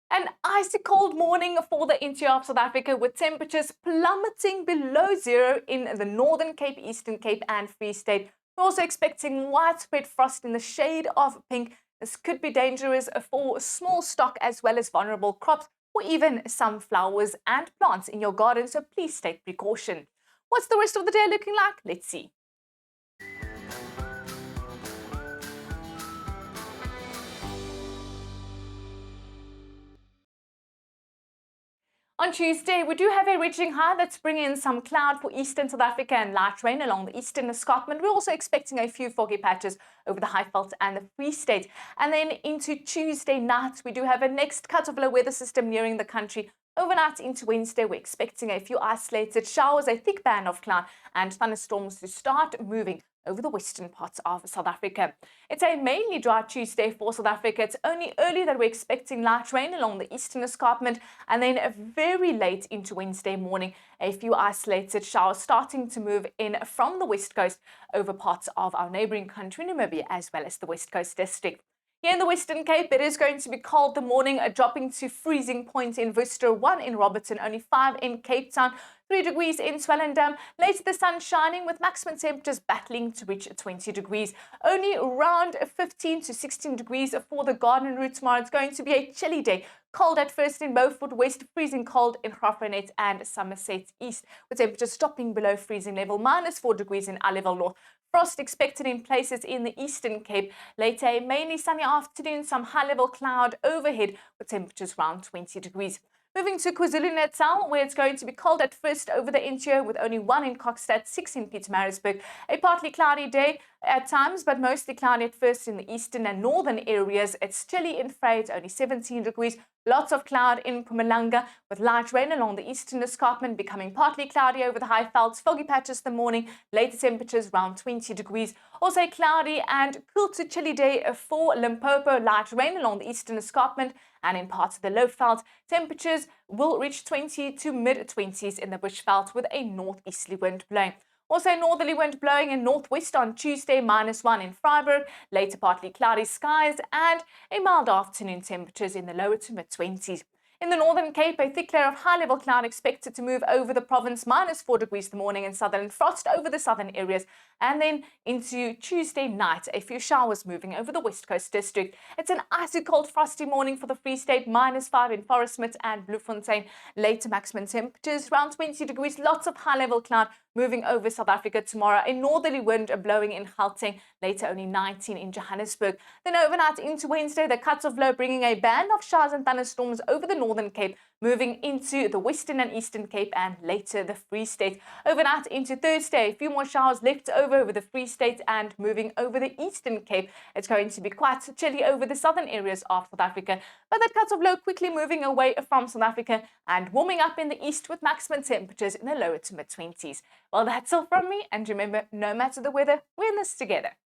An icy cold morning for the interior of South Africa with temperatures plummeting below zero in the Northern Cape, Eastern Cape and Free State. We're also expecting widespread frost in the shade of pink. This could be dangerous for small stock as well as vulnerable crops or even some flowers and plants in your garden, so please take precaution. What's the rest of the day looking like? Let's see. On Tuesday, we do have a ridging high that's bringing in some cloud for eastern South Africa and light rain along the eastern escarpment. We're also expecting a few foggy patches over the Highveld and the Free State. And then into Tuesday night, we do have a next cut of low weather system nearing the country. Overnight into Wednesday, we're expecting a few isolated showers, a thick band of cloud, and thunderstorms to start moving over the western parts of South Africa. It's a mainly dry Tuesday for South Africa. It's only early that we're expecting light rain along the eastern escarpment, and then very late into Wednesday morning, a few isolated showers starting to move in from the west coast over parts of our neighboring country, Namibia, as well as the West Coast District. Here in the Western Cape, it is going to be cold the morning, dropping to freezing point in Worcester, 1 in Robertson, only 5 in Cape Town, 3 degrees in Swellendam. Later, the sun shining with maximum temperatures battling to reach 20 degrees. Only around 15 to 16 degrees for the Garden Route tomorrow. It's going to be a chilly day. Cold at first in Beaufort West, freezing cold in Graaff-Reinet and Somerset East, with temperatures dropping below freezing level, -4 degrees in Aliwal North. Frost expected in places in the Eastern Cape. Later, a mainly sunny afternoon, some high-level cloud overhead with temperatures around 20 degrees. Moving to KwaZulu-Natal, where it's going to be cold at first over the interior with only 1 in Kokstad, 6 in Pietermaritzburg. A partly cloudy day at times, but mostly cloudy at first in the eastern and northern areas. It's chilly in Vryheid, only 17 degrees. Lots of cloud in Mpumalanga with light rain along the eastern escarpment, becoming partly cloudy over the Highvelds. Foggy patches the morning, later temperatures around 20 degrees. Also a cloudy and cool to chilly day for Limpopo. Light rain along the eastern escarpment and in parts of the Lowveld. Temperatures will reach 20 to mid-20s in the Bushveld with a northeasterly wind blowing. Also, northerly wind blowing in northwest on Tuesday, -1 in Vryburg. Later, partly cloudy skies and a mild afternoon, temperatures in the lower to mid-20s. In the Northern Cape, a thick layer of high-level cloud expected to move over the province, -4 degrees the morning in southern, frost over the southern areas, and then into Tuesday night, a few showers moving over the West Coast District. It's an icy cold, frosty morning for the Free State, -5 in Forestmith and Bloemfontein. Later maximum temperatures around 20 degrees, lots of high-level cloud moving over South Africa tomorrow. A northerly wind blowing in Gauteng, later only 19 in Johannesburg. Then overnight into Wednesday, the cuts of low bringing a band of showers and thunderstorms over the Northern Cape, moving into the Western and Eastern Cape and later the Free State. Overnight into Thursday, a few more showers left over the Free State and moving over the Eastern Cape. It's going to be quite chilly over the southern areas of South Africa, but that cuts of low quickly moving away from South Africa and warming up in the east with maximum temperatures in the lower to mid-20s. Well, that's all from me, and remember, no matter the weather, we're in this together.